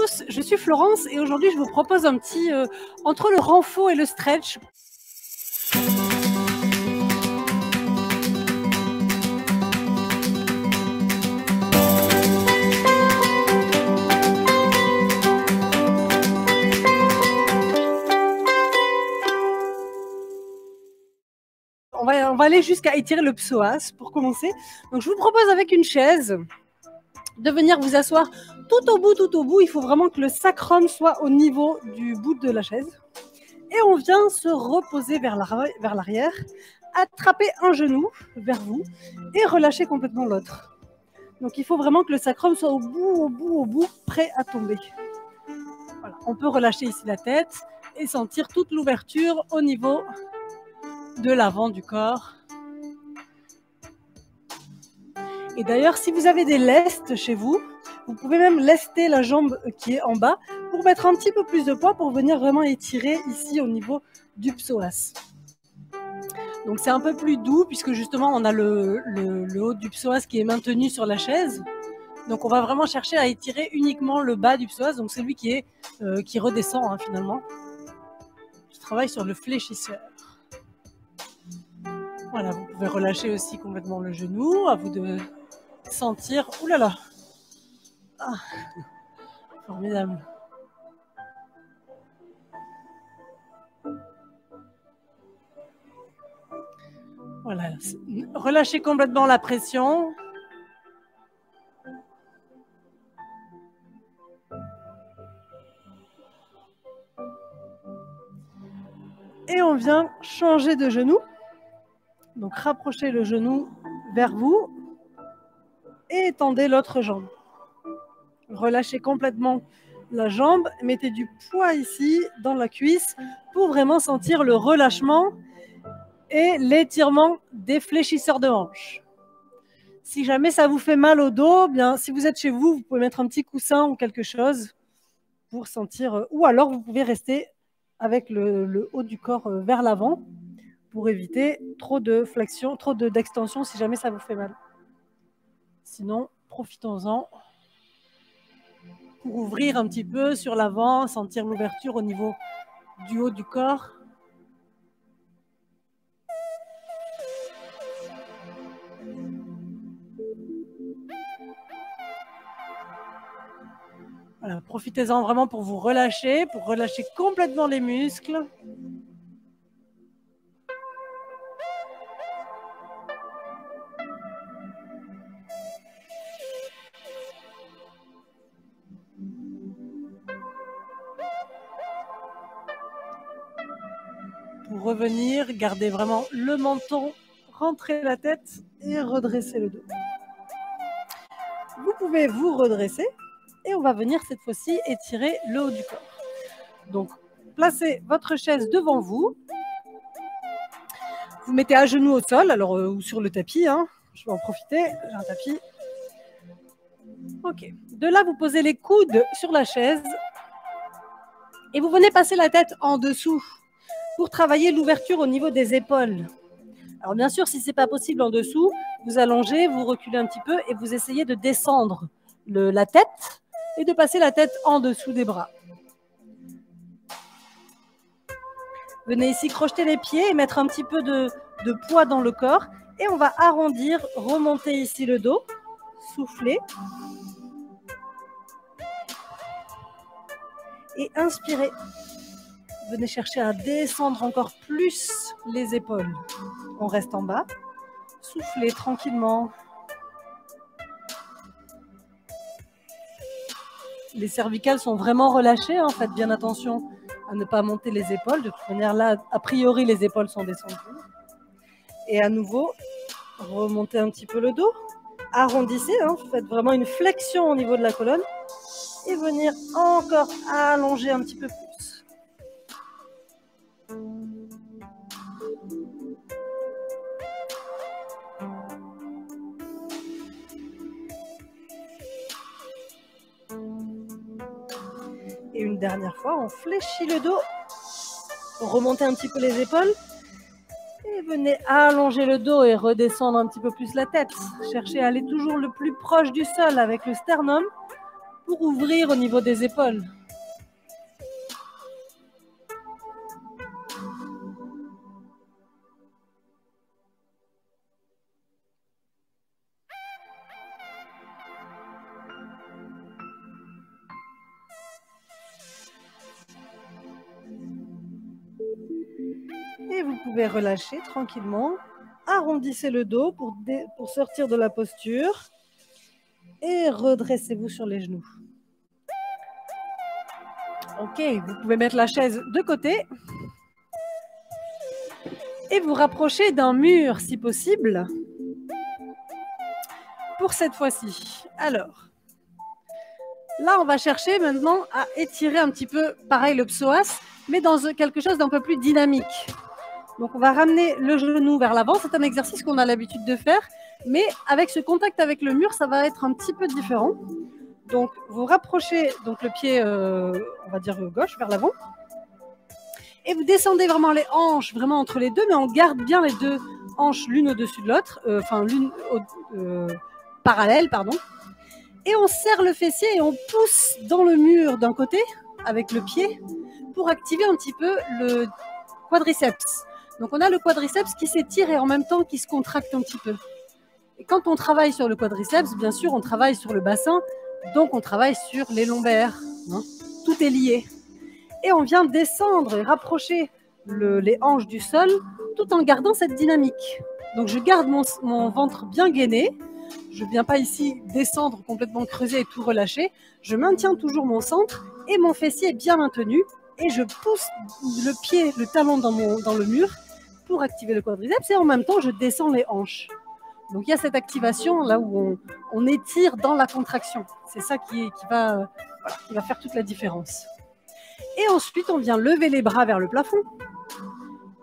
tous, je suis Florence et aujourd'hui je vous propose un petit entre le renfort et le stretch. On va aller jusqu'à étirer le psoas pour commencer. Donc je vous propose avec une chaise de venir vous asseoir tout au bout. Il faut vraiment que le sacrum soit au niveau du bout de la chaise. Et on vient se reposer vers l'arrière, attraper un genou vers vous et relâcher complètement l'autre. Donc il faut vraiment que le sacrum soit au bout, prêt à tomber. Voilà. On peut relâcher ici la tête et sentir toute l'ouverture au niveau de l'avant du corps. Et d'ailleurs, si vous avez des lestes chez vous, vous pouvez même lester la jambe qui est en bas pour mettre un petit peu plus de poids pour venir vraiment étirer ici au niveau du psoas. Donc c'est un peu plus doux puisque justement on a le haut du psoas qui est maintenu sur la chaise. Donc on va vraiment chercher à étirer uniquement le bas du psoas, donc celui qui redescend hein, finalement. Je travaille sur le fléchisseur. Voilà, vous pouvez relâcher aussi complètement le genou, à vous de sentir. Ouh là là, ah, formidable. Voilà, relâchez complètement la pression. Et on vient changer de genou. Donc rapprochez le genou vers vous et étendez l'autre jambe. Relâchez complètement la jambe, mettez du poids ici dans la cuisse pour vraiment sentir le relâchement et l'étirement des fléchisseurs de hanche. Si jamais ça vous fait mal au dos, bien, si vous êtes chez vous, vous pouvez mettre un petit coussin ou quelque chose pour sentir, ou alors vous pouvez rester avec le haut du corps vers l'avant pour éviter trop de flexion, trop d'extension si jamais ça vous fait mal. Sinon, profitons-en pour ouvrir un petit peu sur l'avant, sentir l'ouverture au niveau du haut du corps. Voilà, profitez-en vraiment pour vous relâcher, pour relâcher complètement les muscles. Pour revenir, gardez vraiment le menton, rentrez la tête et redressez le dos. Vous pouvez vous redresser et on va venir cette fois-ci étirer le haut du corps. Donc, placez votre chaise devant vous. Vous mettez à genoux au sol, alors ou sur le tapis. Hein. Je vais en profiter, j'ai un tapis. Ok. De là, vous posez les coudes sur la chaise et vous venez passer la tête en dessous pour travailler l'ouverture au niveau des épaules. Alors bien sûr, si ce n'est pas possible en dessous, vous allongez, vous reculez un petit peu et vous essayez de descendre la tête et de passer la tête en dessous des bras. Venez ici crocheter les pieds et mettre un petit peu de poids dans le corps. Et on va arrondir, remonter ici le dos, souffler. Et inspirez. Venez chercher à descendre encore plus les épaules. On reste en bas. Soufflez tranquillement. Les cervicales sont vraiment relâchées. Hein. Faites bien attention à ne pas monter les épaules. De toute manière, là, a priori, les épaules sont descendues. Et à nouveau, remontez un petit peu le dos. Arrondissez. Hein. Faites vraiment une flexion au niveau de la colonne. Et venir encore allonger un petit peu plus. Et une dernière fois, on fléchit le dos, remontez un petit peu les épaules et venez allonger le dos et redescendre un petit peu plus la tête. Cherchez à aller toujours le plus proche du sol avec le sternum pour ouvrir au niveau des épaules. Et vous pouvez relâcher tranquillement. Arrondissez le dos pour sortir de la posture. Et redressez-vous sur les genoux. Ok, vous pouvez mettre la chaise de côté. Et vous rapprocher d'un mur si possible. Pour cette fois-ci. Alors, là on va chercher maintenant à étirer un petit peu, pareil le psoas, mais dans quelque chose d'un peu plus dynamique. Donc on va ramener le genou vers l'avant. C'est un exercice qu'on a l'habitude de faire, mais avec ce contact avec le mur, ça va être un petit peu différent. Donc vous rapprochez donc le pied, on va dire gauche, vers l'avant. Et vous descendez vraiment les hanches, vraiment entre les deux, mais on garde bien les deux hanches l'une au-dessus de l'autre, enfin l'une parallèle, pardon. Et on serre le fessier et on pousse dans le mur d'un côté, avec le pied, pour activer un petit peu le quadriceps. Donc on a le quadriceps qui s'étire et en même temps qui se contracte un petit peu. Et quand on travaille sur le quadriceps, bien sûr, on travaille sur le bassin, donc on travaille sur les lombaires. Hein. Tout est lié. Et on vient descendre et rapprocher les hanches du sol tout en gardant cette dynamique. Donc je garde mon ventre bien gainé. Je ne viens pas ici descendre complètement creusé et tout relâcher. Je maintiens toujours mon centre et mon fessier est bien maintenu. Et je pousse le pied, le talon dans le mur pour activer le quadriceps. Et en même temps, je descends les hanches. Donc il y a cette activation là où on étire dans la contraction. C'est ça qui va faire toute la différence. Et ensuite, on vient lever les bras vers le plafond.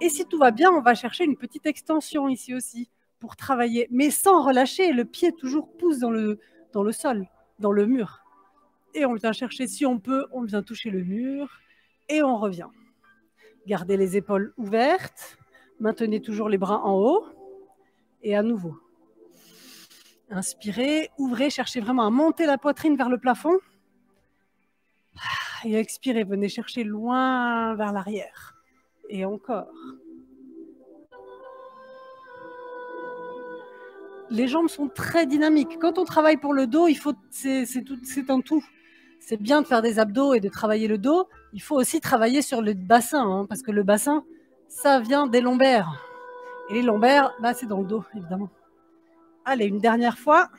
Et si tout va bien, on va chercher une petite extension ici aussi pour travailler, mais sans relâcher. Le pied toujours pousse dans le sol, dans le mur. Et on vient chercher, si on peut, on vient toucher le mur et on revient. Gardez les épaules ouvertes, maintenez toujours les bras en haut et à nouveau. Inspirez, ouvrez, cherchez vraiment à monter la poitrine vers le plafond. Et expirez, venez chercher loin vers l'arrière. Et encore. Les jambes sont très dynamiques. Quand on travaille pour le dos, c'est un tout. C'est bien de faire des abdos et de travailler le dos. Il faut aussi travailler sur le bassin, hein, parce que le bassin, ça vient des lombaires. Et les lombaires, c'est dans le dos, évidemment. Allez, une dernière fois.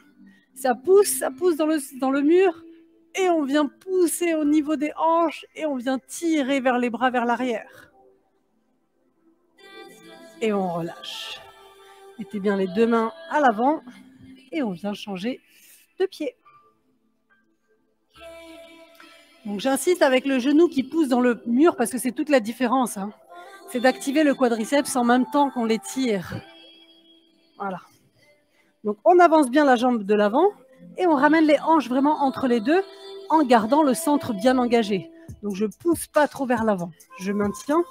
Ça pousse dans le mur. Et on vient pousser au niveau des hanches et on vient tirer vers les bras vers l'arrière. Et on relâche. Mettez bien les deux mains à l'avant et on vient changer de pied. Donc j'insiste avec le genou qui pousse dans le mur parce que c'est toute la différence. Hein. C'est d'activer le quadriceps en même temps qu'on les tire. Voilà. Donc on avance bien la jambe de l'avant et on ramène les hanches vraiment entre les deux en gardant le centre bien engagé. Donc je ne pousse pas trop vers l'avant. Je maintiens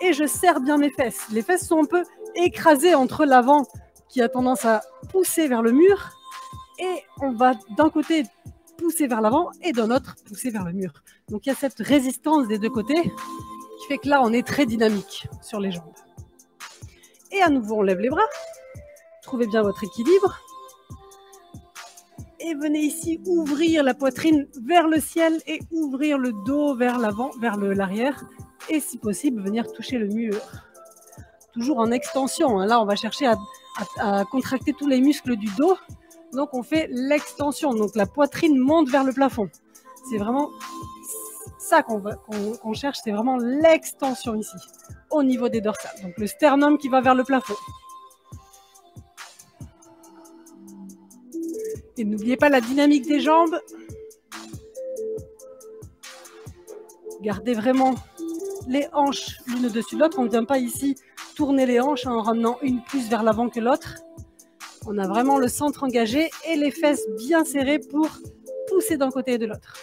et je serre bien mes fesses. Les fesses sont un peu écrasées entre l'avant qui a tendance à pousser vers le mur et on va d'un côté pousser vers l'avant et d'un autre pousser vers le mur. Donc il y a cette résistance des deux côtés qui fait que là on est très dynamique sur les jambes. Et à nouveau on lève les bras, trouvez bien votre équilibre. Et venez ici ouvrir la poitrine vers le ciel et ouvrir le dos vers l'avant, vers l'arrière. Et si possible, venir toucher le mur. Toujours en extension. Là, on va chercher à contracter tous les muscles du dos. Donc, on fait l'extension. Donc, la poitrine monte vers le plafond. C'est vraiment ça qu'on cherche. C'est vraiment l'extension ici, au niveau des dorsales. Donc, le sternum qui va vers le plafond. Et n'oubliez pas la dynamique des jambes. Gardez vraiment les hanches l'une au-dessus de l'autre. On ne vient pas ici tourner les hanches en ramenant une plus vers l'avant que l'autre. On a vraiment le centre engagé et les fesses bien serrées pour pousser d'un côté et de l'autre.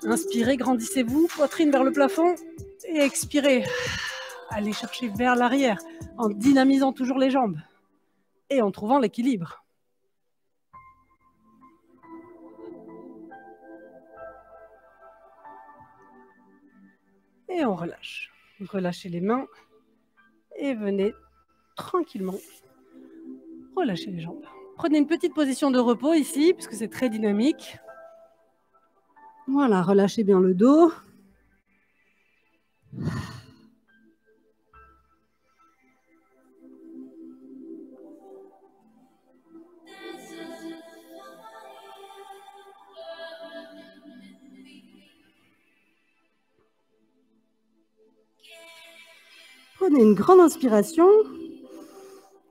Inspirez, grandissez-vous, poitrine vers le plafond et expirez. Allez chercher vers l'arrière en dynamisant toujours les jambes et en trouvant l'équilibre. Et on relâche. Relâchez les mains et venez tranquillement relâcher les jambes. Prenez une petite position de repos ici, puisque c'est très dynamique. Voilà, relâchez bien le dos. Prenez une grande inspiration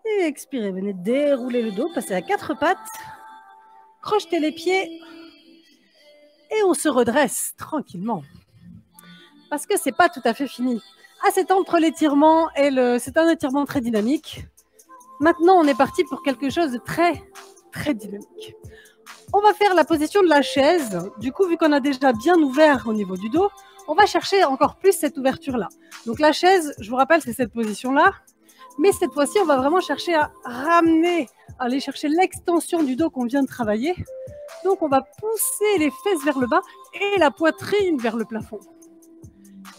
et expirez. Venez dérouler le dos, passez à 4 pattes, crochetez les pieds et on se redresse tranquillement. Parce que ce n'est pas tout à fait fini. Ah, c'est entre l'étirement et c'est un étirement très dynamique. Maintenant, on est parti pour quelque chose de très, très dynamique. On va faire la position de la chaise. Du coup, vu qu'on a déjà bien ouvert au niveau du dos, on va chercher encore plus cette ouverture-là. Donc la chaise, je vous rappelle, c'est cette position-là. Mais cette fois-ci, on va vraiment chercher à ramener, aller chercher l'extension du dos qu'on vient de travailler. Donc on va pousser les fesses vers le bas et la poitrine vers le plafond.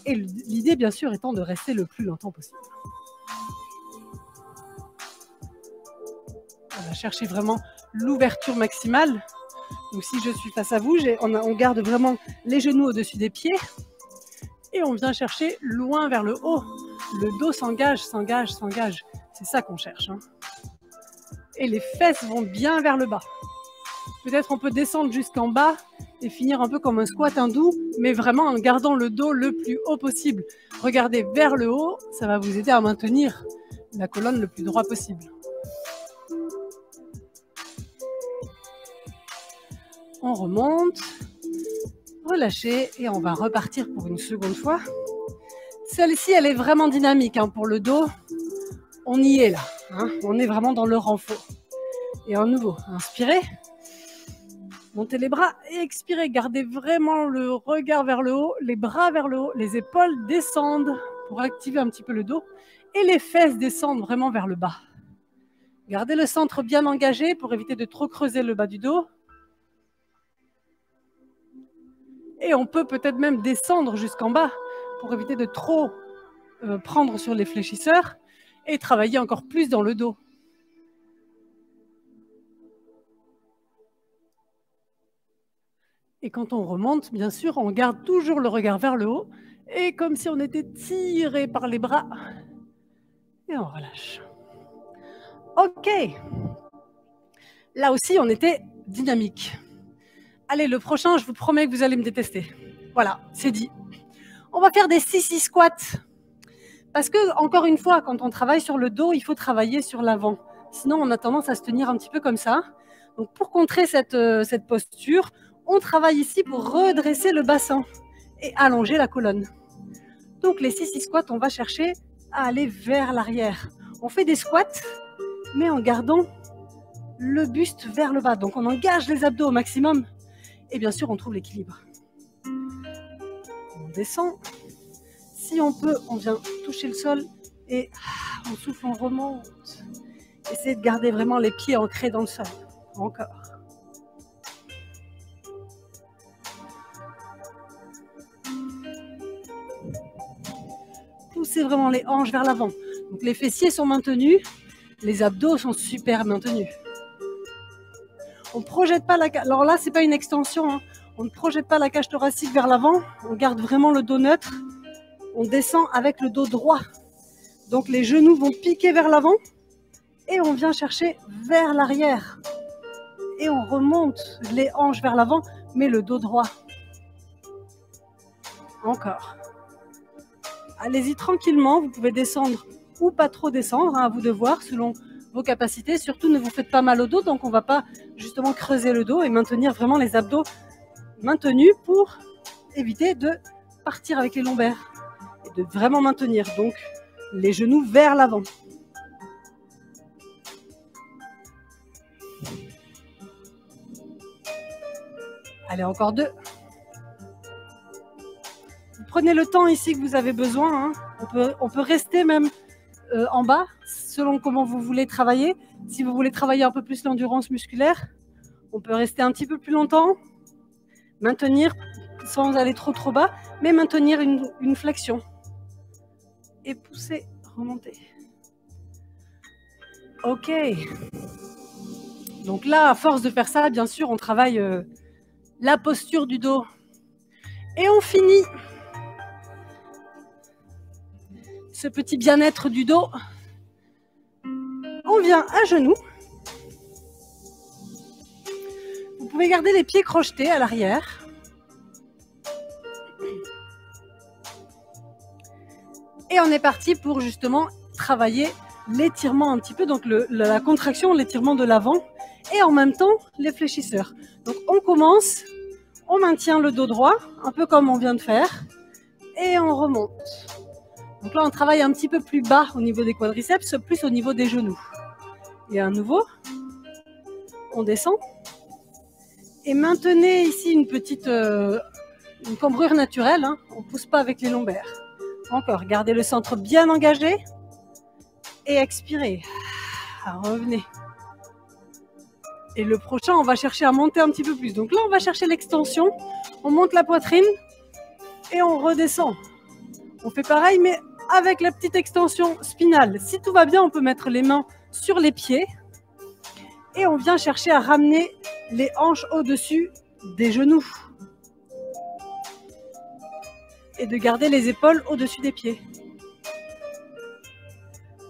Et l'idée, bien sûr, étant de rester le plus longtemps possible. On va chercher vraiment l'ouverture maximale. Donc si je suis face à vous, on garde vraiment les genoux au-dessus des pieds. Et on vient chercher loin vers le haut. Le dos s'engage, s'engage, s'engage. C'est ça qu'on cherche. Hein. Et les fesses vont bien vers le bas. Peut-être on peut descendre jusqu'en bas et finir un peu comme un squat hindou, mais vraiment en gardant le dos le plus haut possible. Regardez vers le haut, ça va vous aider à maintenir la colonne le plus droit possible. On remonte, relâchez et on va repartir pour une seconde fois. Celle-ci, elle est vraiment dynamique hein, pour le dos. On y est là, hein, on est vraiment dans le renfort. Et à nouveau, inspirez. Montez les bras et expirez. Gardez vraiment le regard vers le haut, les bras vers le haut, les épaules descendent pour activer un petit peu le dos et les fesses descendent vraiment vers le bas. Gardez le centre bien engagé pour éviter de trop creuser le bas du dos. Et on peut peut-être même descendre jusqu'en bas pour éviter de trop prendre sur les fléchisseurs et travailler encore plus dans le dos. Et quand on remonte, bien sûr, on garde toujours le regard vers le haut et comme si on était tiré par les bras. Et on relâche. Ok. Là aussi, on était dynamique. Allez, le prochain, je vous promets que vous allez me détester. Voilà, c'est dit. On va faire des sissy squats. Parce que, encore une fois, quand on travaille sur le dos, il faut travailler sur l'avant. Sinon, on a tendance à se tenir un petit peu comme ça. Donc, pour contrer cette posture, on travaille ici pour redresser le bassin et allonger la colonne. Donc, les sissy squats, on va chercher à aller vers l'arrière. On fait des squats, mais en gardant le buste vers le bas. Donc, on engage les abdos au maximum. Et bien sûr, on trouve l'équilibre. On descend. Si on peut, on vient toucher le sol et on souffle, on remonte. Essayez de garder vraiment les pieds ancrés dans le sol. Encore. Poussez vraiment les hanches vers l'avant. Donc les fessiers sont maintenus, les abdos sont super maintenus. On ne projette pas la cage. Alors là, ce n'est pas une extension. Hein. On ne projette pas la cage thoracique vers l'avant. On garde vraiment le dos neutre. On descend avec le dos droit. Donc les genoux vont piquer vers l'avant et on vient chercher vers l'arrière. Et on remonte les hanches vers l'avant, mais le dos droit. Encore. Allez-y tranquillement. Vous pouvez descendre ou pas trop descendre. Hein, à vous de voir selon vos capacités. Surtout, ne vous faites pas mal au dos. Donc, on ne va pas justement creuser le dos et maintenir vraiment les abdos maintenus pour éviter de partir avec les lombaires. Et de vraiment maintenir. Donc, les genoux vers l'avant. Allez, encore 2. Vous prenez le temps ici que vous avez besoin. Hein. On peut rester même en bas, selon comment vous voulez travailler. Si vous voulez travailler un peu plus l'endurance musculaire, on peut rester un petit peu plus longtemps, maintenir sans aller trop bas, mais maintenir une flexion. Et pousser, remonter. Ok. Donc là, à force de faire ça, bien sûr, on travaille la posture du dos. Et on finit ce petit bien-être du dos. On vient à genoux. Vous pouvez garder les pieds crochetés à l'arrière. Et on est parti pour justement travailler l'étirement un petit peu, donc la contraction, l'étirement de l'avant et en même temps les fléchisseurs. Donc on commence, on maintient le dos droit, un peu comme on vient de faire, et on remonte. Donc là on travaille un petit peu plus bas au niveau des quadriceps, plus au niveau des genoux. Et à nouveau, on descend. Et maintenez ici une petite une cambrure naturelle, hein. On ne pousse pas avec les lombaires. Encore, gardez le centre bien engagé et expirez. Revenez. Et le prochain, on va chercher à monter un petit peu plus. Donc là, on va chercher l'extension. On monte la poitrine et on redescend. On fait pareil, mais avec la petite extension spinale. Si tout va bien, on peut mettre les mains sur les pieds et on vient chercher à ramener les hanches au-dessus des genoux. Et de garder les épaules au-dessus des pieds.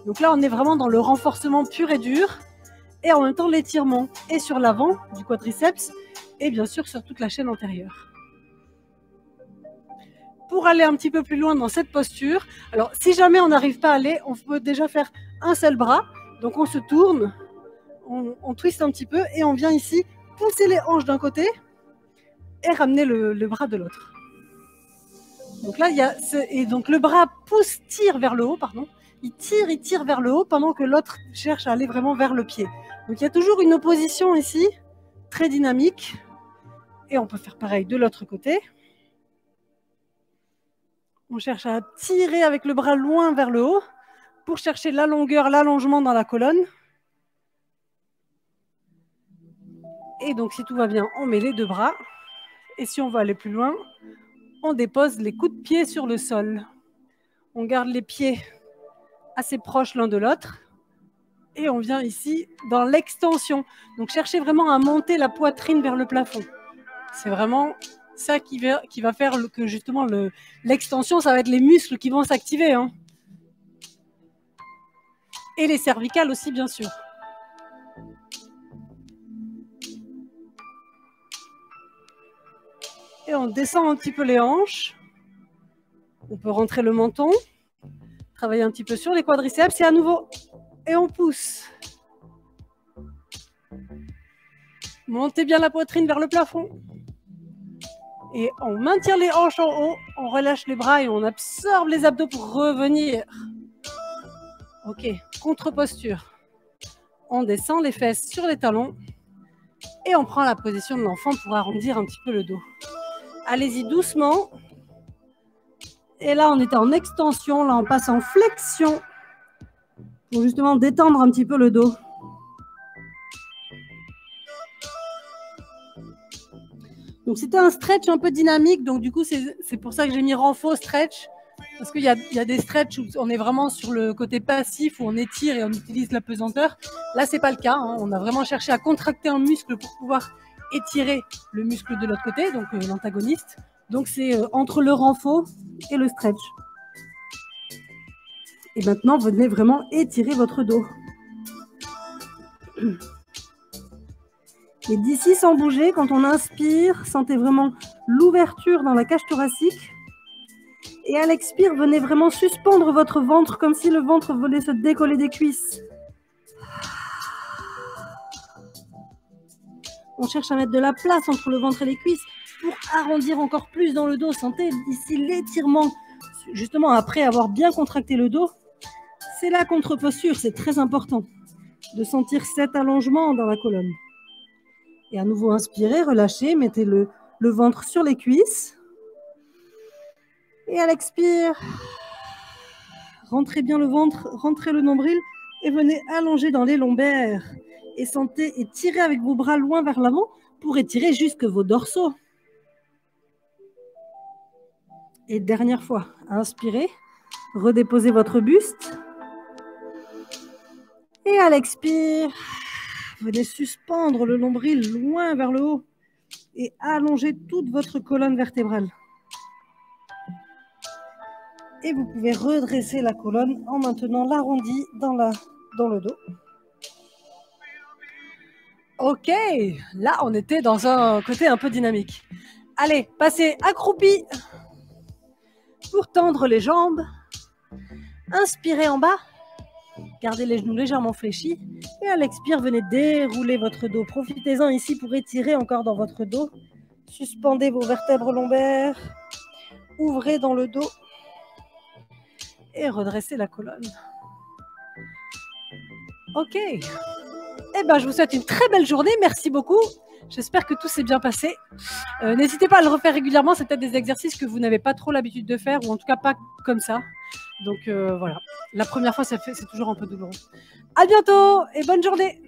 Donc là, on est vraiment dans le renforcement pur et dur et en même temps l'étirement et sur l'avant du quadriceps et bien sûr sur toute la chaîne antérieure. Pour aller un petit peu plus loin dans cette posture, alors si jamais on n'arrive pas à aller, on peut déjà faire un seul bras. Donc on se tourne, on twiste un petit peu et on vient ici pousser les hanches d'un côté et ramener le bras de l'autre. Donc là, donc le bras tire vers le haut, pardon. Il tire vers le haut pendant que l'autre cherche à aller vraiment vers le pied. Donc il y a toujours une opposition ici, très dynamique. Et on peut faire pareil de l'autre côté. On cherche à tirer avec le bras loin vers le haut pour chercher la longueur, l'allongement dans la colonne. Et donc si tout va bien, on met les deux bras. Et si on veut aller plus loin, on dépose les coups de pied sur le sol. On garde les pieds assez proches l'un de l'autre. Et on vient ici dans l'extension. Donc cherchez vraiment à monter la poitrine vers le plafond. C'est vraiment ça qui va faire que justement l'extension, ça va être les muscles qui vont s'activer. Hein. Et les cervicales aussi, bien sûr. Et on descend un petit peu les hanches. On peut rentrer le menton. Travailler un petit peu sur les quadriceps et à nouveau. Et on pousse. Montez bien la poitrine vers le plafond. Et on maintient les hanches en haut. On relâche les bras et on absorbe les abdos pour revenir. Ok, contre-posture. On descend les fesses sur les talons. Et on prend la position de l'enfant pour arrondir un petit peu le dos. Allez-y doucement. Et là, on est en extension. Là, on passe en flexion. Pour justement détendre un petit peu le dos. Donc, c'était un stretch un peu dynamique. Donc, du coup, c'est pour ça que j'ai mis renfort stretch. Parce qu'il y a des stretches où on est vraiment sur le côté passif, où on étire et on utilise la pesanteur. Là, c'est pas le cas. Hein. On a vraiment cherché à contracter un muscle pour pouvoir étirer le muscle de l'autre côté, donc l'antagoniste. Donc, c'est entre le renfort et le stretch. Et maintenant, venez vraiment étirer votre dos. Et d'ici, sans bouger, quand on inspire, sentez vraiment l'ouverture dans la cage thoracique. Et à l'expire, venez vraiment suspendre votre ventre comme si le ventre voulait se décoller des cuisses. On cherche à mettre de la place entre le ventre et les cuisses pour arrondir encore plus dans le dos. Sentez ici l'étirement. Justement, après avoir bien contracté le dos, c'est la contre-posture. C'est très important de sentir cet allongement dans la colonne. Et à nouveau, inspirez, relâchez, mettez le ventre sur les cuisses. Et à l'expire, rentrez bien le ventre, rentrez le nombril et venez allonger dans les lombaires. Et sentez et tirez avec vos bras loin vers l'avant pour étirer jusque vos dorsaux. Et dernière fois, inspirez, redéposez votre buste. Et à l'expire, venez suspendre le nombril loin vers le haut et allonger toute votre colonne vertébrale. Et vous pouvez redresser la colonne en maintenant l'arrondi dans le dos. Ok, là on était dans un côté un peu dynamique. Allez, passez accroupi pour tendre les jambes. Inspirez en bas, gardez les genoux légèrement fléchis. Et à l'expire, venez dérouler votre dos. Profitez-en ici pour étirer encore dans votre dos. Suspendez vos vertèbres lombaires. Ouvrez dans le dos. Et redressez la colonne. Ok. Eh ben, je vous souhaite une très belle journée. Merci beaucoup. J'espère que tout s'est bien passé. N'hésitez pas à le refaire régulièrement. C'est peut-être des exercices que vous n'avez pas trop l'habitude de faire, ou en tout cas pas comme ça. Donc voilà. La première fois, c'est toujours un peu douloureux. À bientôt et bonne journée.